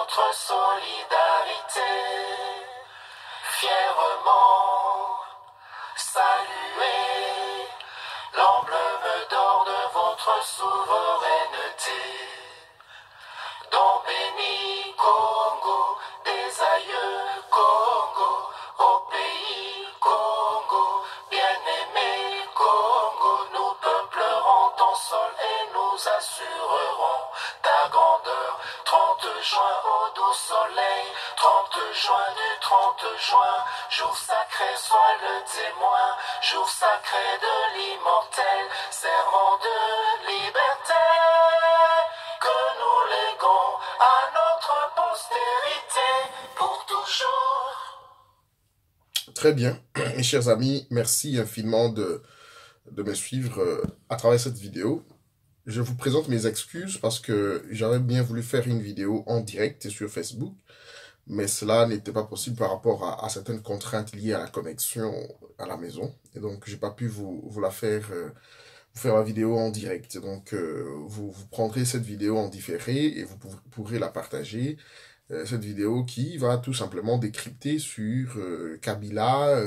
notre solidarité. Fièrement saluer l'emblème d'or de votre souveraineté. Don béni Congo, des aïeux Congo, au pays Congo, bien-aimé Congo, nous peuplerons ton sol et nous assurerons ta grandeur. 30 juin au doux soleil, 30 juin du 30 juin, jour sacré sois le témoin, jour sacré de l'immortel, serment de liberté, que nous léguons à notre postérité pour toujours. Très bien, mes chers amis, merci infiniment de me suivre à travers cette vidéo. Je vous présente mes excuses parce que j'aurais bien voulu faire une vidéo en direct sur Facebook, mais cela n'était pas possible par rapport à certaines contraintes liées à la connexion à la maison. Et donc, j'ai pas pu vous la faire, vous faire la vidéo en direct. Donc, vous prendrez cette vidéo en différé et vous pourrez la partager. Cette vidéo qui va tout simplement décrypter sur Kabila,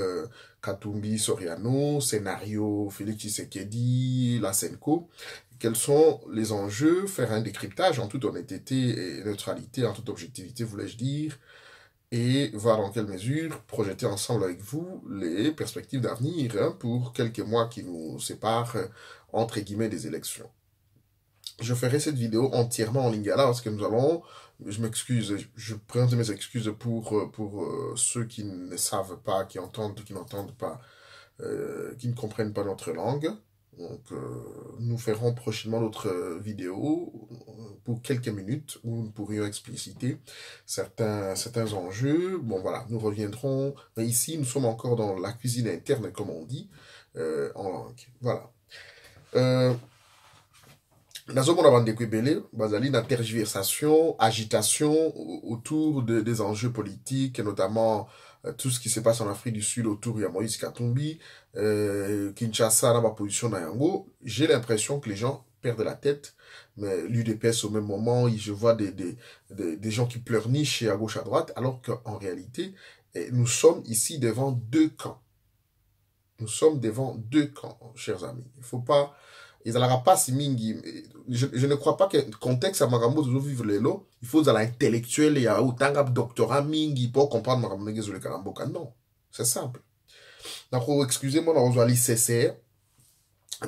Katumbi Soriano, scénario Félix Tshisekedi, la Senko. Quels sont les enjeux, faire un décryptage en toute honnêteté et neutralité, en toute objectivité, voulais-je dire, et voir dans quelle mesure projeter ensemble avec vous les perspectives d'avenir pour quelques mois qui nous séparent, entre guillemets, des élections. Je ferai cette vidéo entièrement en lingala parce que nous allons, je m'excuse, je présente mes excuses pour ceux qui ne savent pas, qui entendent, qui n'entendent pas, qui ne comprennent pas notre langue. Donc, nous ferons prochainement d'autres vidéos pour quelques minutes où nous pourrions expliciter certains enjeux. Bon, voilà, nous reviendrons. Mais ici, nous sommes encore dans la cuisine interne, comme on dit, en langue. Voilà. Nazomona bandeko ebele, bazali na tergiversation, agitation autour des enjeux politiques, et notamment tout ce qui se passe en Afrique du Sud autour de Moïse Katumbi, Kinshasa, dans ma position na yango. J'ai l'impression que les gens perdent la tête, mais l'UDPS au même moment, je vois des gens qui pleurnichent à gauche à droite, alors qu'en réalité, nous sommes ici devant deux camps. Nous sommes devant deux camps, chers amis. Il faut pas... Ils n'allaient pas si mingi. Je ne crois pas que le contexte à Marambo de vivre les lots, il faut à l'intellectuel et à autant de doctorat mingi pour comprendre Marambo de Karamboka. Non, c'est simple. Donc, excusez-moi, on va aller CCR.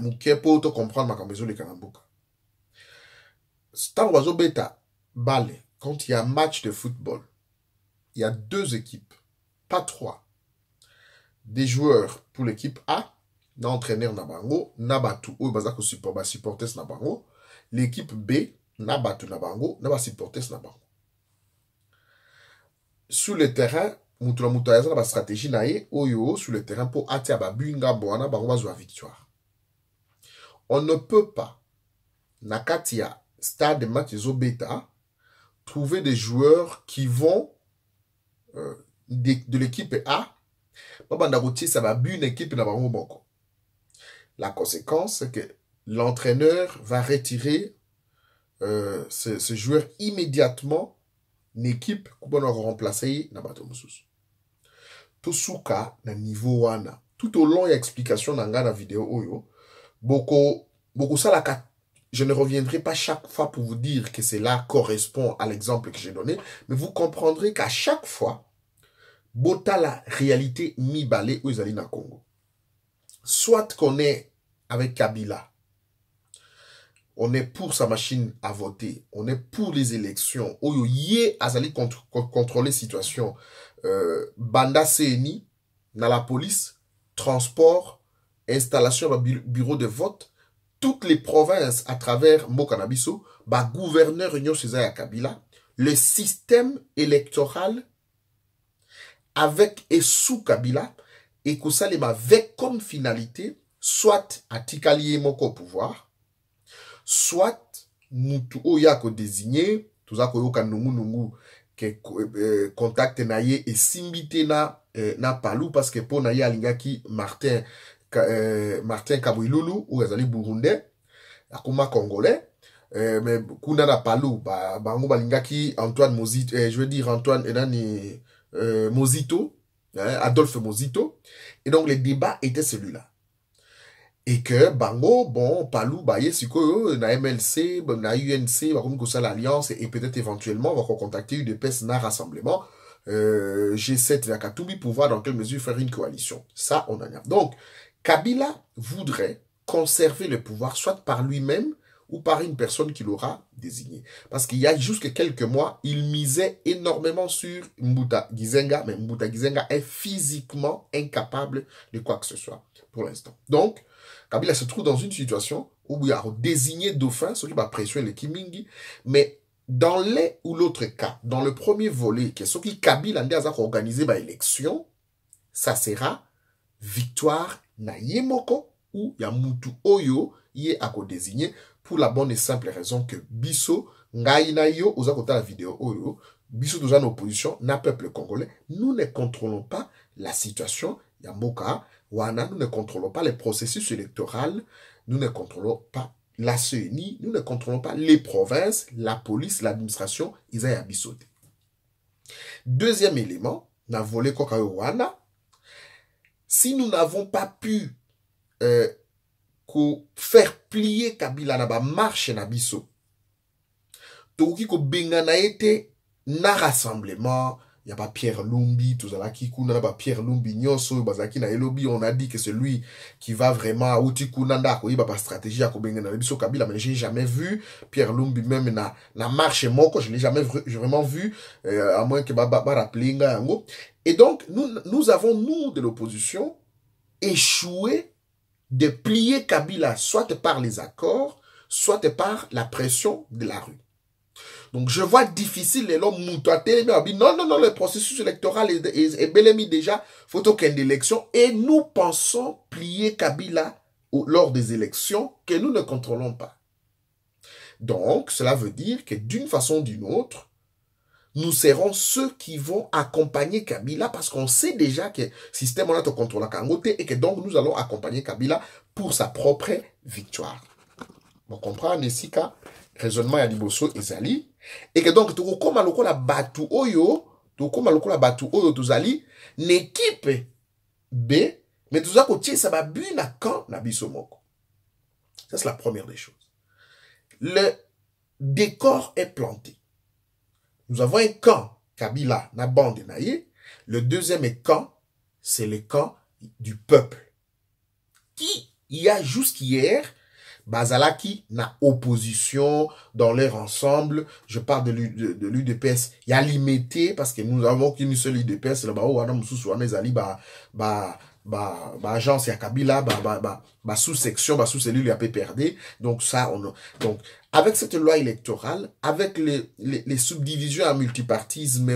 Mouké pour comprendre Marambo de Karamboka. Star Wazo Beta, Balé, quand il y a un match de football, il y a deux équipes, pas trois. Des joueurs pour l'équipe A, l'entraîneur Nabango, Nabatu, ou Bazako supporters Nabango, l'équipe B, Nabatu Nabango, Naba supporters Nabango. Sur le terrain, Moutoula Moutayaza na ba stratégie nae, Oyo, sur le terrain, pour Atia Babunga Boana, Bango Bazwa victoire. On ne peut pas, Nakatia, stade de match Beta, trouver des joueurs qui vont de l'équipe A, ça va une équipe na Bango Boko. La conséquence, c'est que l'entraîneur va retirer ce joueur immédiatement l'équipe pour le remplacer na bato mususu. Tout souka na niveau wana. Tout au long, il y a explication dans la vidéo oyo. Beaucoup ça la. Je ne reviendrai pas chaque fois pour vous dire que cela correspond à l'exemple que j'ai donné, mais vous comprendrez qu'à chaque fois, bota la réalité mi-balé aux ali na Congo. Soit qu'on est avec Kabila, on est pour sa machine à voter, on est pour les élections, oyo yé azali contrôler la situation, banda CNI, dans la police, transport, installation, bureau de vote, toutes les provinces à travers Mokanabiso, gouverneur Union César Kabila, le système électoral avec et sous Kabila, et que ça les avec comme finalité, soit à Tikalié Moko au pouvoir, soit Moutou Oyako désigné, tout ça Koyoka Nungu que contact naye et simbité na palou parce que pour naye alingaki Martin Kabouiloulou ou azali burundais, akuma congolais, mais kuna na Palou, bango balingaki Antoine Mozito, je veux dire Antoine Mozito, hein, Adolphe Mozito. Et donc le débat était celui-là. Et que bango, bon, Palou, baye, siko, na MLC, na UNC, va comme ça l'alliance, et peut-être éventuellement, va contacter UDPS na rassemblement, G7 vers Katumbi pour voir dans quelle mesure faire une coalition. Ça, on en a. Donc, Kabila voudrait conserver le pouvoir, soit par lui-même, ou par une personne qu'il aura désignée. Parce qu'il y a juste quelques mois, il misait énormément sur Mbuta Gizenga, mais Mbuta Gizenga est physiquement incapable de quoi que ce soit, pour l'instant. Donc, Kabila se trouve dans une situation où il a désigné dauphin, ce qui va pressionner les Kimingi, mais dans l'un ou l'autre cas, dans le premier volet, qui est ce qui Kabila a organisé l'élection, ça sera victoire na Yemoko ou Yamutu Oyo y a désigné pour la bonne et simple raison que Bisso, Ngai na yo, osa kota la vidéo Oyo, Bisso nous en opposition, na peuple congolais, nous ne contrôlons pas la situation Yamboka, Wana, nous ne contrôlons pas les processus électoraux, nous ne contrôlons pas la CENI, nous ne contrôlons pas les provinces, la police, l'administration, ils aient abissoté. Deuxième élément, n'a volé Kokayo Wana, si nous n'avons pas pu faire plier Kabila na ba marche na biso, toki ko bengana été na rassemblement, il y a pas Pierre Lumbi, tout ça qui kuna ba Pierre Lumbi nyonso bazaki na elobi, on a dit que celui qui va vraiment outi kunanda ko iba ba stratégie à ko bengana na biso Kabila, mais j'ai jamais vu Pierre Lumbi même na marche moko, je l'ai jamais vraiment vu, à moins que ba rappeler nga yango. Et donc nous avons nous de l'opposition échoué de plier Kabila, soit par les accords, soit par la pression de la rue. Donc, je vois difficile les l'homme moutouaté, non, le processus électoral est bel et mis déjà, faut qu'il y ait une élection, et nous pensons plier Kabila lors des élections que nous ne contrôlons pas. Donc, cela veut dire que d'une façon ou d'une autre, nous serons ceux qui vont accompagner Kabila parce qu'on sait déjà que le système on a au contrôle à Kangote et que donc nous allons accompagner Kabila pour sa propre victoire. On comprend Nesika, raisonnement ya liboso ezali et que donc tu koma lokola batu oyo tuzali l'équipe B mais tout ça côté ça va bu na camp na biso moko. Ça c'est la première des choses. Le décor est planté. Nous avons un camp, Kabila, na bande naïe. Le deuxième camp, c'est le camp du peuple. Qui, il y a jusqu'hier, Bazalaki na opposition dans leur ensemble. Je parle de l'UDPS. Il y a limité parce que nous avons qu'une seule UDPS. Là-bas, on a agence ya Kabila, sous-section, sous-cellule ya PPRD. Donc ça, donc, avec cette loi électorale, avec les subdivisions à multipartisme,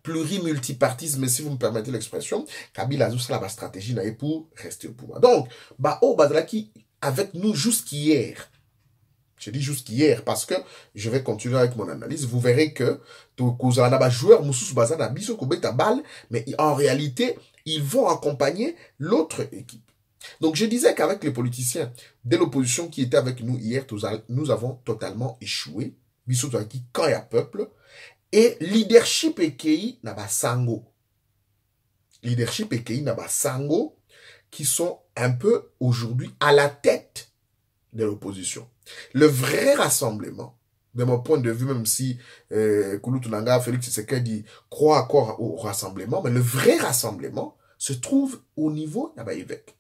plurimultipartisme, si vous me permettez l'expression, Kabila a la stratégie pour rester au pouvoir. Donc, Bazalaki, avec nous jusqu'hier, je dis jusqu'hier parce que je vais continuer avec mon analyse. Vous verrez que joueurs mais en réalité, ils vont accompagner l'autre équipe. Donc je disais qu'avec les politiciens de l'opposition qui étaient avec nous hier, nous avons totalement échoué. Quand il y a peuple. Et leadership EKI n'a pas sango. Leadership EKI n'a pas sango qui sont un peu aujourd'hui à la tête de l'opposition. Le vrai rassemblement, de mon point de vue, même si Kouloutounanga, Félix Tshisekedi croit encore au rassemblement, mais le vrai rassemblement se trouve au niveau d'Abaïvek.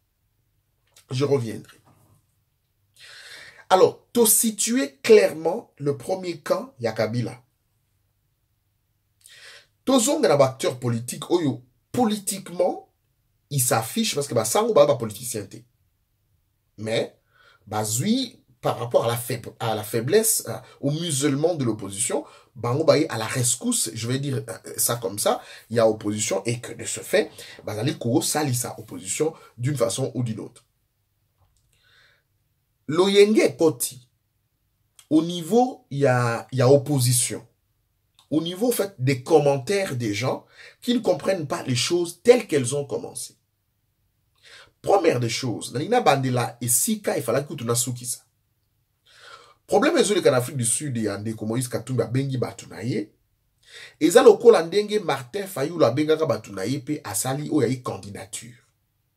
Je reviendrai. Alors, tu situer clairement le premier camp, Yakabila. Tozong est un acteur politique, politiquement, il s'affiche parce que Sango ba politicien. Mais, Bazui, par rapport à la faiblesse, aux musulmans de l'opposition, Bango Baye à la rescousse, je vais dire ça comme ça, il y a opposition et que de ce fait, Bazali Kouro sali sa opposition d'une façon ou d'une autre. L'Oyenge Koti, au niveau, il y a opposition. Au niveau, en fait, des commentaires des gens qui ne comprennent pas les choses telles qu'elles ont commencé. Première des choses, Nalina Bandela et Sika, il fallait que tu n'as ça. Problème est qu'en Afrique du Sud, il y a des comme Moïse Katumbi a bengi batunaye. Et ça, le col ndenge Martin Fayulu a benga batunaye pe asali o yayi candidature.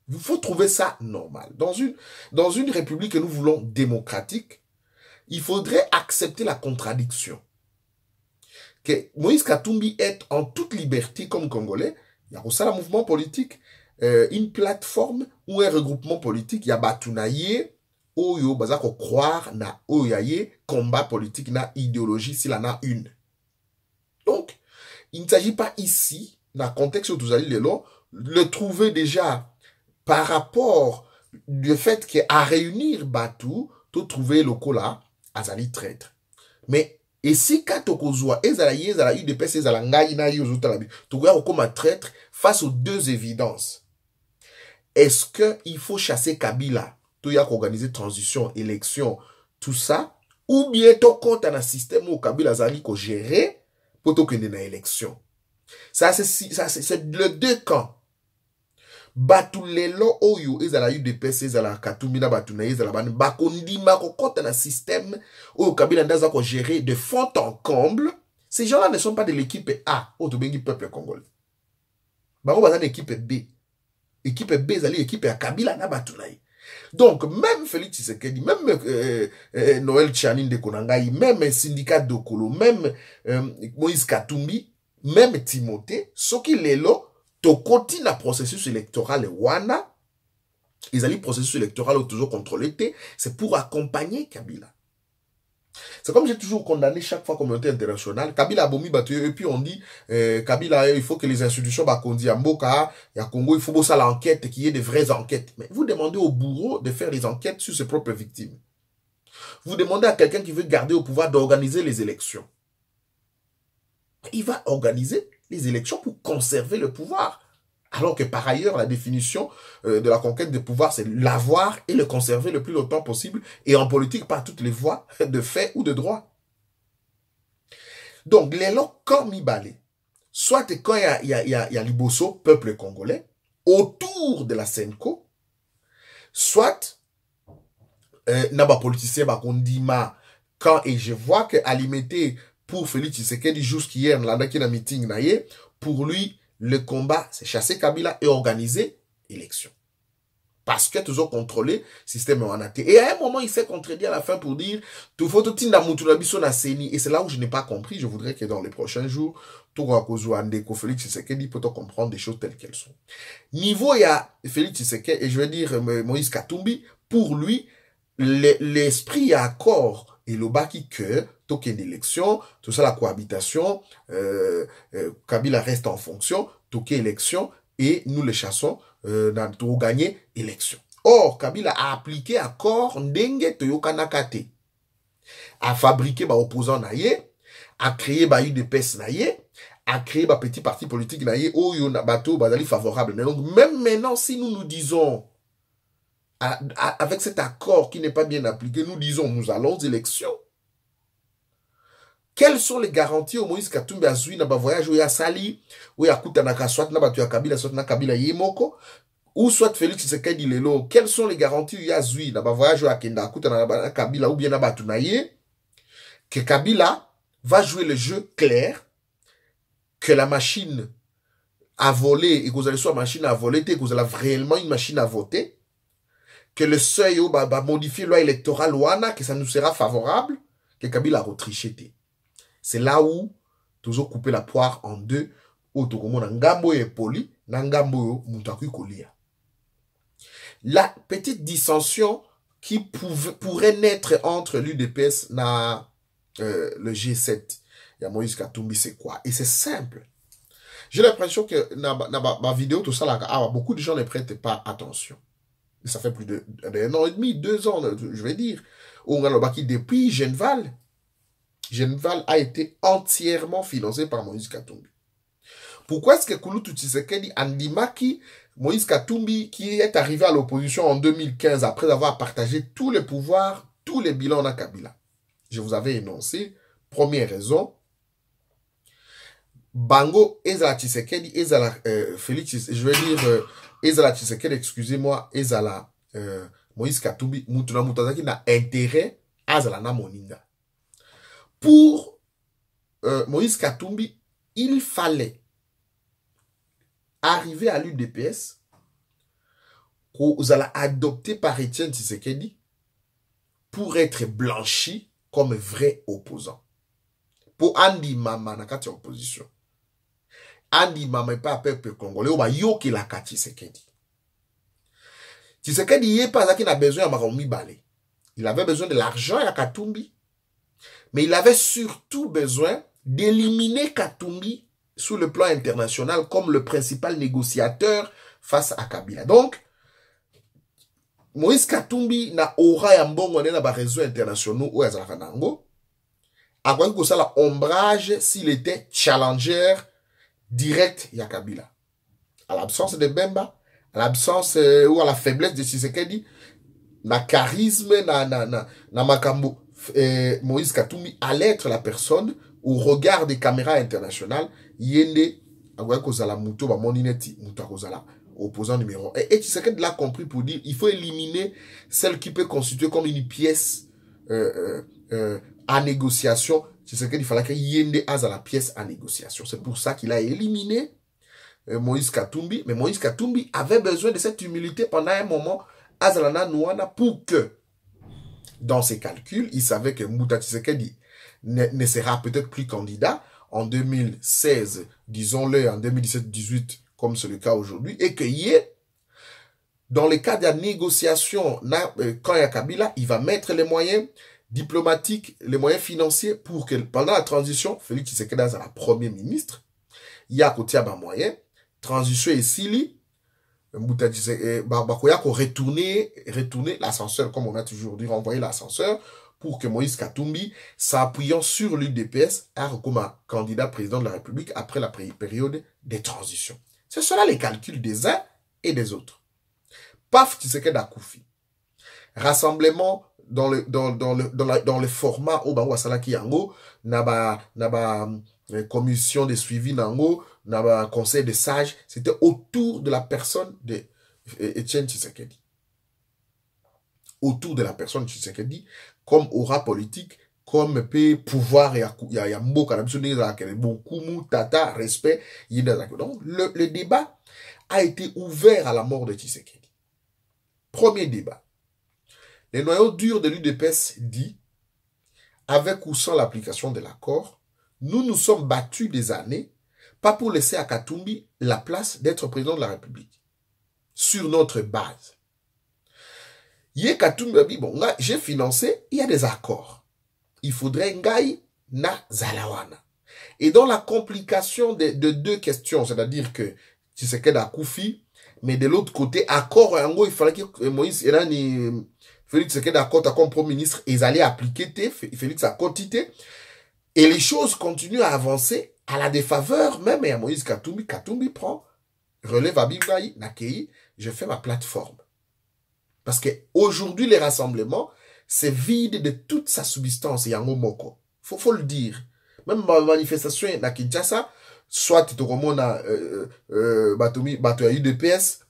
Il faut trouver ça normal. Dans une république que nous voulons démocratique, il faudrait accepter la contradiction. Que Moïse Katumbi est en toute liberté comme Congolais. Il y a aussi un mouvement politique, une plateforme ou un regroupement politique. Il y a batunaye. Oyo bazako croire na oyaye combat politique na idéologie s'il en a une. Donc, il ne s'agit pas ici, dans le contexte où vous allez le trouver déjà par rapport du fait qu'à réunir Batou, tu trouver le cola azali traître. Mais et si katokozwa ezalaye ezalayi de pese ezalangai na yo zotalabi, tu vois comme traître face aux deux évidences. Est-ce que il faut chasser Kabila? Tout y a organiser transition, élection, tout ça, ou bien tout compte dans un système où Kabila Zali ko gérer pour tout qu'il y ait une élection. Ça c'est le deux camps. Batulelo oyo ezala UDPS ezala Katumbi na Batuna ezala ban bakondima ko compte dans un système où Kabila ndaza ko gérer de fond en comble. Ces gens-là ne sont pas de l'équipe A, au bengi peuple congolais. Bako bazana équipe B. Équipe B ezali équipe à Kabila na Batuna. Donc, même Félix Tshisekedi, même Noël Tchanin de Konangaï, même Syndicat Dokolo, même Moïse Katumbi, même Timothée, ce qui est là, to continue le processus électoral wana, ils allaient processus électoral toujours contrôlé, c'est pour accompagner Kabila. C'est comme j'ai toujours condamné chaque fois communauté internationale. Kabila a bomi battu et puis on dit Kabila, il faut que les institutions bakondi à Mboka, à Congo, il faut bosser l'enquête, qu'il y ait de vraies enquêtes. Mais vous demandez au bourreau de faire les enquêtes sur ses propres victimes. Vous demandez à quelqu'un qui veut garder au pouvoir d'organiser les élections. Il va organiser les élections pour conserver le pouvoir. Alors que par ailleurs, la définition de la conquête de pouvoir, c'est l'avoir et le conserver le plus longtemps possible. Et en politique, par toutes les voies de fait ou de droit. Donc, les lots comme Ibale, soit quand il y a Liboso, peuple congolais, autour de la Senko, soit Naba politicien, Bakondima, quand, et je vois que Alimete, pour Félix Tshisekedi, jusqu'hier, dans la meeting, pour lui, le combat, c'est chasser Kabila et organiser l'élection. Parce que toujours contrôlé le système Wanate. Et à un moment, il s'est contredit à la fin pour dire tout faut tout tinda mutulabiso na seni. Et c'est là où je n'ai pas compris. Je voudrais que dans les prochains jours, tout Ndeko Félix Tshisekedi peut comprendre des choses telles qu'elles sont. Niveau il y a Félix Tshisekedi, et je vais dire Moïse Katumbi, pour lui, l'esprit à accord et le baki que token élection, tout ça la cohabitation, Kabila reste en fonction, token élection, et nous les chassons pour gagner élection. Or, Kabila a appliqué accord ndenge toyokanakate, a fabriqué ba opposant naye, a créé ba UDPS naye, a créé ba petit parti politique naye, oyo na bateau bazali favorable. Mais donc, même maintenant, si nous nous disons, avec cet accord qui n'est pas bien appliqué, nous disons, nous allons aux élections. Quelles sont les garanties au Moïse Katumbi azui na ba voyage ou ya sali ou ya kutanaka soit na batu ya Kabila soit na Kabila yemoko ou soit Félix Tshisekedi lelo? Quelles sont les garanties ou ya azui na ba voyage ou ya kenda kutanaka Kabila ou bien na batu na ye que Kabila va jouer le jeu clair, que la machine a volé et que vous allez soit machine à voler et que vous allez réellement une machine à voter, que le seuil va modifier loi électorale ouana, que ça nous sera favorable, que Kabila a retriché. C'est là où toujours couper la poire en deux, où tout le monde ngambo est poli, ngambo mutaku kolia. La petite dissension qui pourrait naître entre l'UDPS et le G7, il y a Moïse Katumbi, c'est quoi? Et c'est simple. J'ai l'impression que dans ma vidéo, tout ça, là, beaucoup de gens ne prêtent pas attention. Et ça fait plus d'un an et demi, 2 ans, je vais dire. On a le baki depuis Genval. Genval a été entièrement financé par Moïse Katumbi. Pourquoi est-ce que Kouloutou Tshisekedi Andimaki, Moïse Katumbi, qui est arrivé à l'opposition en 2015 après avoir partagé tous les pouvoirs, tous les bilans à Kabila? Je vous avais énoncé, première raison, Bango, Ezala Tshisekedi, Ezala Félix, je vais dire Ezala Tshisekedi, excusez-moi, Ezala Moïse Katumbi, Moutuna Moutazaki n'a intérêt azalana moninga. Pour Moïse Katumbi, il fallait arriver à l'UDPS vous allez adopter par Étienne Tshisekedi pour être blanchi comme vrai opposant. Pour Andi Mama na kati opposition. Andi Mama pas peuple congolais, oba yoki la kati Tshisekedi. Tshisekedi yé pas qui n'a besoin de Maromi Balé. Il avait besoin de l'argent à Katumbi, mais il avait surtout besoin d'éliminer Katumbi sur le plan international comme le principal négociateur face à Kabila. Donc, Moïse Katumbi na aura ya mbongo na ba réseaux internationaux ou azalaka nango akwaki kosala ombrage s'il était challenger direct ya Kabila. À l'absence de Bemba, à l'absence ou à la faiblesse de Tshisekedi, na charisme na makambo Moïse Katumbi allait être la personne au regard des caméras internationales yende akwaki kosala muto ba monineti muto akozala opposant numéro 1. Et Tshisekedi l'a compris pour dire il faut éliminer celle qui peut constituer comme une pièce à négociation. Tshisekedi, il fallait qu'il y ait la pièce à négociation. C'est pour ça qu'il a éliminé Moïse Katumbi. Mais Moïse Katumbi avait besoin de cette humilité pendant un moment Azalana Nouana pour que, dans ses calculs, il savait que Mouta Tshisekedi ne sera peut-être plus candidat en 2016, disons-le, en 2017-18, comme c'est le cas aujourd'hui, et que dans le cas de la négociation, quand il y a Kabila, il va mettre les moyens diplomatiques, les moyens financiers pour que pendant la transition, Félix Tshisekedi est la première ministre, il y a côté à moyen, transition et Sili, retourner l'ascenseur, comme on a toujours dit, renvoyer l'ascenseur pour que Moïse Katumbi, s'appuyant sur l'UDPS, a comme candidat président de la République après la période des transitions. Ce sera les calculs des uns et des autres. Paf, Tshisekedi Akoufi. Rassemblement dans le format au Bango Asalaki Yango, naba commission de suivi Nango, naba conseil de sages, c'était autour de la personne de Etienne Tshisekedi. Autour de la personne de Tshisekedi, comme aura politique, comme pouvoir et beaucoup tata respect. Donc le débat a été ouvert à la mort de Tshisekedi. Premier débat. Le noyau dur de l'UDPS dit, avec ou sans l'application de l'accord, nous nous sommes battus des années, pas pour laisser à Katumbi la place d'être président de la République, sur notre base. Yé Katumbi, bon, là, j'ai financé, il y a des accords. Il faudrait Ngai na Zalawana. Et dans la complication de deux questions, c'est-à-dire que Tshisekedi Akoufi, mais de l'autre côté, accord, il fallait que Moïse Elani, Félix Tshisekedi Akoufi, comme Premier ministre, ils allaient appliquer, Félix Akoufi, et les choses continuent à avancer à la défaveur, même à Moïse Katumbi. Katumbi prend, relève à Biblaï, Nakei, je fais ma plateforme. Parce que aujourd'hui les rassemblements, c'est vide de toute sa substance, Yango Moko. Faut le dire. Même ma manifestation na Kinshasa, soit tu as UDPS,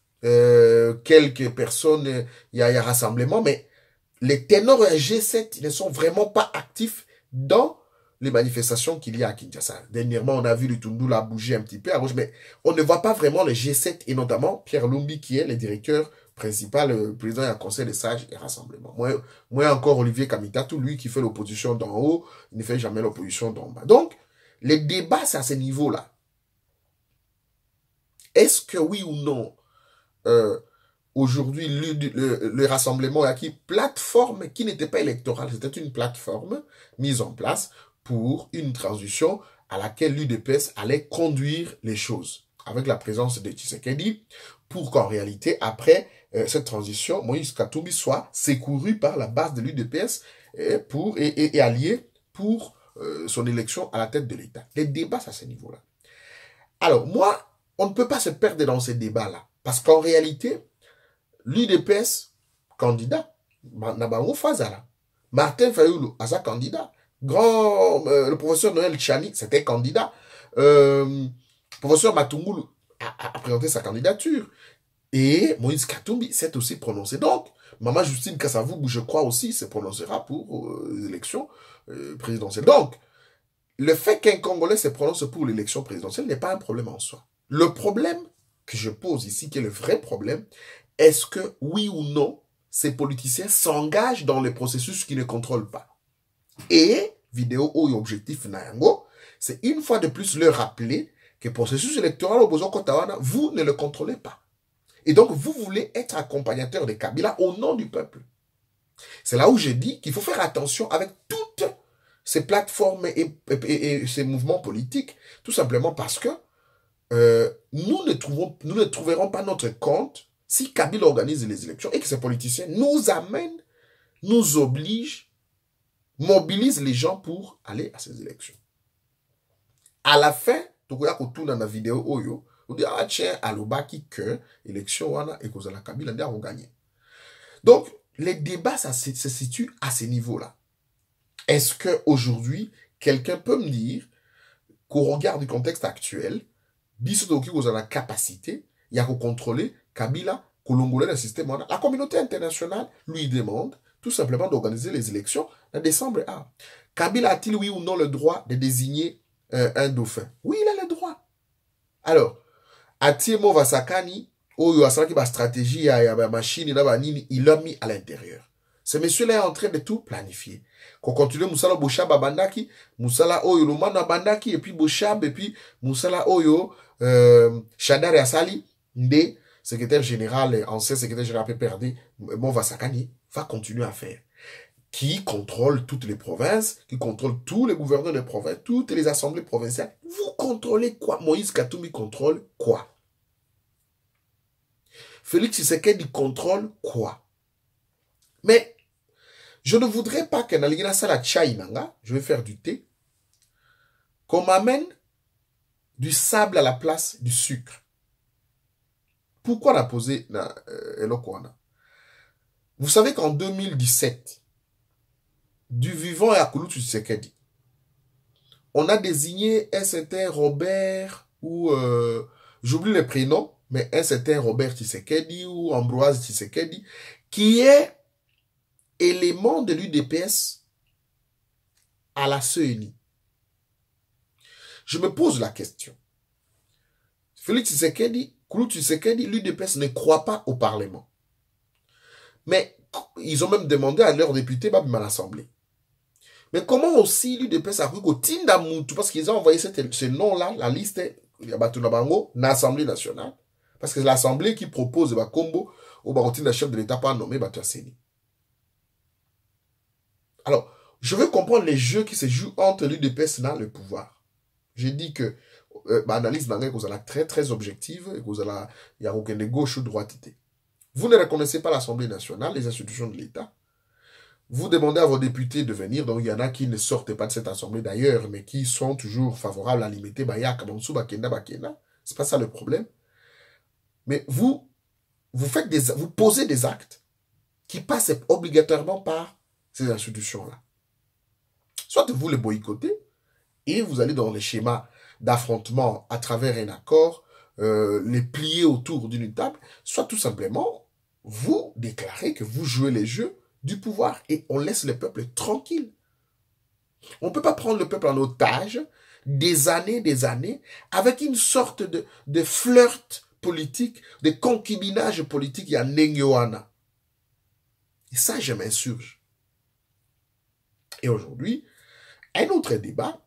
quelques personnes, il y a rassemblement, mais les ténors G7 ne sont vraiment pas actifs dans les manifestations qu'il y a à Kinshasa. Dernièrement, on a vu le Tundula bouger un petit peu à gauche, mais on ne voit pas vraiment les G7, et notamment Pierre Lumbi, qui est le directeur principal, président du conseil des sages et rassemblement. Moi encore, Olivier Kamitatou, lui qui fait l'opposition d'en haut, il ne fait jamais l'opposition d'en bas. Donc, les débats, c'est à ce niveau-là. Est-ce que oui ou non, aujourd'hui, le rassemblement a qui plateforme qui n'était pas électorale, c'était une plateforme mise en place pour une transition à laquelle l'UDPS allait conduire les choses, avec la présence de Tshisekedi, pour qu'en réalité, après cette transition, Moïse Katumbi soit secouru par la base de l'UDPS et allié pour son élection à la tête de l'État. Les débats, c'est à ce niveau-là. Alors, moi, on ne peut pas se perdre dans ces débats-là, parce qu'en réalité, l'UDPS, candidat, Nabango Fazala, Martin Fayoulou, à sa candidat, le professeur Noël Chani, c'était candidat, professeur Matungulu a présenté sa candidature, et Moïse Katumbi s'est aussi prononcé. Donc, Maman Justine Kassavou, je crois aussi, se prononcera pour les élections présidentielles. Donc, le fait qu'un Congolais se prononce pour l'élection présidentielle n'est pas un problème en soi. Le problème que je pose ici, qui est le vrai problème, est-ce que, oui ou non, ces politiciens s'engagent dans les processus qu'ils ne contrôlent pas? Et, vidéo ou objectif Nayango, c'est une fois de plus leur rappeler que le processus électoral au besoin Kotawana, vous ne le contrôlez pas. Et donc, vous voulez être accompagnateur de Kabila au nom du peuple. C'est là où je dis qu'il faut faire attention avec toutes ces plateformes et ces mouvements politiques, tout simplement parce que nous ne trouverons pas notre compte si Kabila organise les élections et que ces politiciens nous amènent, nous obligent, mobilisent les gens pour aller à ces élections. À la fin, tu vois qu'on tourne dans la vidéo Oyo, on dit ah tiens, alobaki que élection wana et que la Kabila a gagné. Donc les débats ça se situe à ce niveau-là. Est-ce que aujourd'hui quelqu'un peut me dire qu'au regard du contexte actuel, biso qui vous a la capacité, il y a qu'à contrôler Kabila, Kolongolais le système, la communauté internationale lui demande tout simplement d'organiser les élections en décembre. Ah, Kabila a-t-il oui ou non le droit de désigner un dauphin? Oui, il a le droit. Alors, Atiemo Vasakani, Oyo Asaki ba stratégie ya machine il l'a mis à l'intérieur. Ce monsieur-là est en train de tout planifier. Qu'on continue Moussala Boshab Bandaki, Moussala Oyo Lomana Bandaki, et puis Boshab, et puis Moussala Oyo Shadar Asali, Nde, secrétaire général, ancien secrétaire général PPRD, Mon Vasakani, va continuer à faire. Qui contrôle toutes les provinces, qui contrôle tous les gouverneurs de provinces, toutes les assemblées provinciales. Vous contrôlez quoi? Moïse Katumbi contrôle quoi? Félix Tshisekedi contrôle quoi? Mais je ne voudrais pas que Naligina Sala Chainanga, je vais faire du thé, qu'on m'amène du sable à la place du sucre. Pourquoi on a posé Elokwana? Vous savez qu'en 2017, du vivant et à Kouloutou Tshisekedi, on a désigné un certain Robert ou j'oublie le prénom, mais un certain Robert Tshisekedi ou Ambroise Tshisekedi qui est élément de l'UDPS à la CENI. Je me pose la question. Félix Tshisekedi, Kouloutou Tshisekedi, l'UDPS ne croit pas au Parlement. Mais ils ont même demandé à leurs députés à l'Assemblée. Mais comment aussi l'UDPS a cru qu'au Tindamoutou, parce qu'ils ont envoyé ce nom-là, la liste, l'Assemblée nationale, parce que c'est l'Assemblée qui propose le combo au chef de l'État pas nommé Batuaseni. Alors, je veux comprendre les jeux qui se jouent entre l'UDPS et le pouvoir. J'ai dit que l'analyse est très très objective et qu'il y a aucun de gauche ou de droite. Vous ne reconnaissez pas l'Assemblée nationale, les institutions de l'État. Vous demandez à vos députés de venir, donc il y en a qui ne sortent pas de cette assemblée d'ailleurs, mais qui sont toujours favorables à limiter Baya, Kamansu, Bakenda, Bakena. C'est pas ça le problème. Mais vous posez des actes qui passent obligatoirement par ces institutions-là. Soit vous les boycottez, et vous allez dans les schémas d'affrontement à travers un accord, les plier autour d'une table, soit tout simplement, vous déclarez que vous jouez les jeux du pouvoir et on laisse le peuple tranquille. On ne peut pas prendre le peuple en otage des années, avec une sorte de flirt politique, de concubinage politique, il y a Nengoana. Et ça, je m'insurge. Et aujourd'hui, un autre débat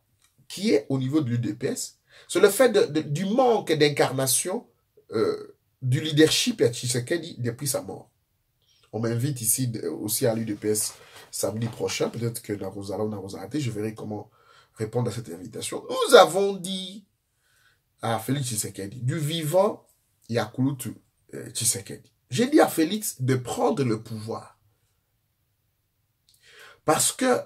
qui est au niveau de l'UDPS, c'est le fait du manque d'incarnation du leadership à Tshisekedi depuis sa mort. On m'invite ici aussi à l'UDPS samedi prochain. Peut-être que je verrai comment répondre à cette invitation. Nous avons dit à Félix Tshisekedi, du vivant, il y a Kouloutou Tshisekedi. J'ai dit à Félix de prendre le pouvoir. Parce que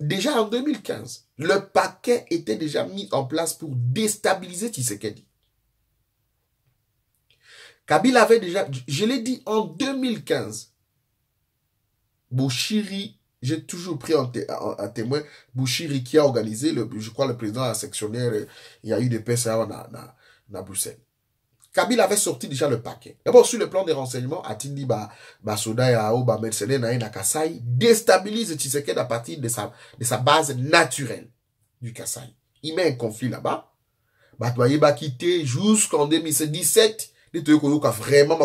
déjà en 2015, le paquet était déjà mis en place pour déstabiliser Tshisekedi. Kabila avait déjà, je l'ai dit en 2015, Bouchiri, j'ai toujours pris un témoin, Bouchiri qui a organisé, je crois, le président de la sectionnaire, il y a eu des PSA à Bruxelles. Kabila avait sorti déjà le paquet. D'abord, sur le plan des renseignements, Atindi Soda Yao, Mercedes Naï Nakasai déstabilise Tshisekedi à partir de sa base naturelle du Kasaï. Il met un conflit là-bas. Batouaye va quitter jusqu'en 2017. Vraiment,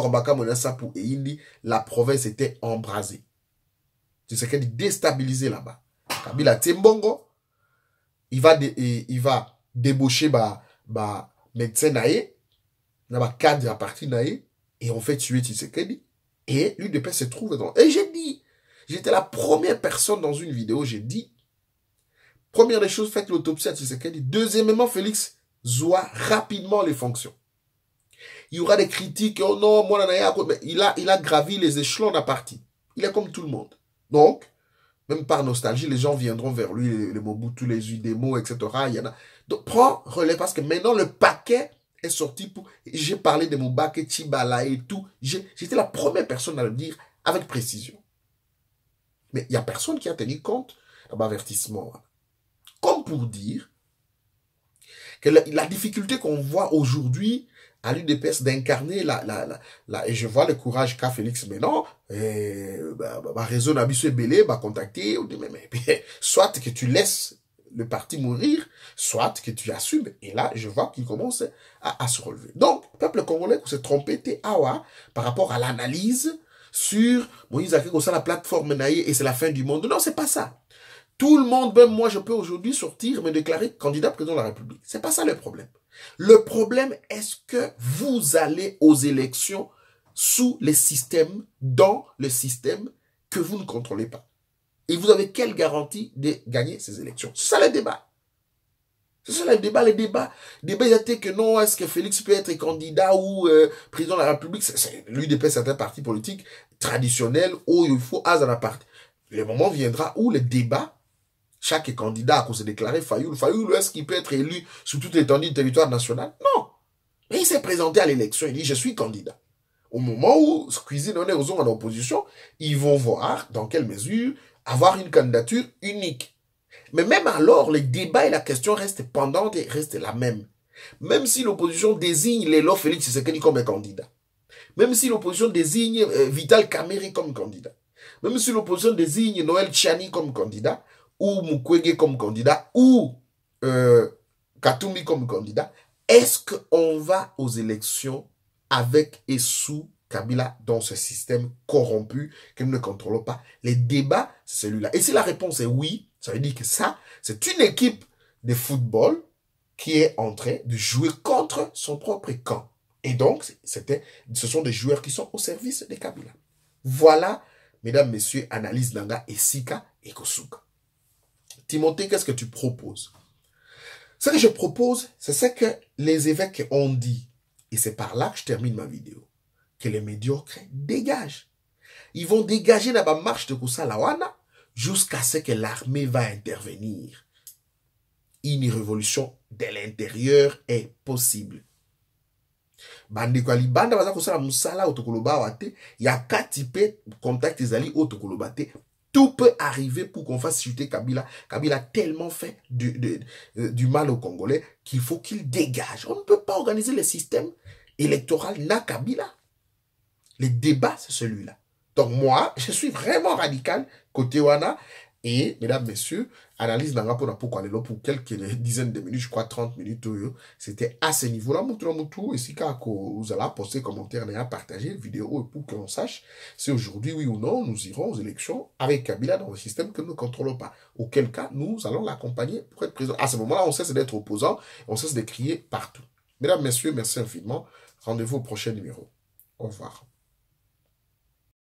pour Eindi, la province était embrasée. Tshisekedi déstabilisé là-bas. Kabila Tembongo, il va débaucher médecin Naï. Il y a cadre à partir d'Aïe, et on fait tuer Tshisekedi, et l'UDPS se trouve dans... Et j'ai dit, j'étais la première personne dans une vidéo, j'ai dit, première des choses, faites l'autopsie à Tshisekedi. Deuxièmement, Félix Zoua rapidement les fonctions. Il y aura des critiques, oh non, moi, mais il a gravi les échelons d'un parti. Il est comme tout le monde. Donc, même par nostalgie, les gens viendront vers lui, les Mobutu, les UDEMO, etc. Il y en a. Donc, prends relais, parce que maintenant, le paquet est sorti pour... J'ai parlé de Moubake, Tchibala et tout. J'étais la première personne à le dire avec précision. Mais il n'y a personne qui a tenu compte de l'avertissement. Comme pour dire que la difficulté qu'on voit aujourd'hui à l'UDPS d'incarner et je vois le courage qu'a Félix maintenant, réseau Nabiso Belé, contacter, mais soit que tu laisses le parti mourir, soit que tu assumes. Et là, je vois qu'il commence à se relever. Donc, le peuple congolais s'est trompé par rapport à l'analyse sur Moïse Aké, la plateforme Naïe et c'est la fin du monde. Non, c'est pas ça. Tout le monde, même moi, je peux aujourd'hui sortir, me déclarer candidat président de la République. C'est pas ça le problème. Le problème, est-ce que vous allez aux élections sous les systèmes, dans le système que vous ne contrôlez pas? Et vous avez quelle garantie de gagner ces élections? C'est ça le débat. C'est ça le débat. Le débat était que non, est-ce que Félix peut être candidat ou président de la République? L'UDP, c'est un parti politique traditionnel où il faut à la partie. Le moment viendra où le débat, chaque candidat a se déclarer Fayoul, est-ce qu'il peut être élu sur toute l'étendue du territoire national? Non. Mais il s'est présenté à l'élection, il dit je suis candidat. Au moment où Squeezie en est aux en opposition, ils vont voir dans quelle mesure avoir une candidature unique. Mais même alors, les débats et la question restent pendantes et restent la même. Même si l'opposition désigne Lelo Félix Tshisekedi comme candidat. Même si l'opposition désigne Vital Kamerhe comme candidat. Même si l'opposition désigne Noël Tchani comme candidat, ou Mukwege comme candidat, ou Katumbi comme candidat, est-ce qu'on va aux élections avec et sous Kabila dans ce système corrompu que nous ne contrôlons pas? Les débats, c'est celui-là. Et si la réponse est oui, ça veut dire que ça, c'est une équipe de football qui est en train de jouer contre son propre camp. Et donc, ce sont des joueurs qui sont au service de Kabila. Voilà, mesdames, messieurs, analyse Nanga et Sika et Kosuka. Timothée, qu'est-ce que tu proposes? Ce que je propose, c'est ce que les évêques ont dit. Et c'est par là que je termine ma vidéo. Que les médiocres dégagent. Ils vont dégager dans la marche de Koussalawana jusqu'à ce que l'armée va intervenir. Une révolution de l'intérieur est possible. Bande kwa libanda baza kosala musala otokoloba wate ya katipe contact ezali otokolobate. Tout peut arriver pour qu'on fasse chuter Kabila. Kabila a tellement fait du mal aux Congolais qu'il faut qu'il dégage. On ne peut pas organiser le système électoral na Kabila. Le débat, c'est celui-là. Donc moi, je suis vraiment radical côté Wana. Et, mesdames, messieurs, analyse d'Anga pour quelques dizaines de minutes, je crois 30 minutes, c'était à ce niveau-là. Et si vous allez poster commentaire et partager vidéo pour qu'on sache si aujourd'hui, oui ou non, nous irons aux élections avec Kabila dans le système que nous ne contrôlons pas. Auquel cas, nous allons l'accompagner pour être président. À ce moment-là, on cesse d'être opposant, on cesse de crier partout. Mesdames, messieurs, merci infiniment. Rendez-vous au prochain numéro. Au revoir.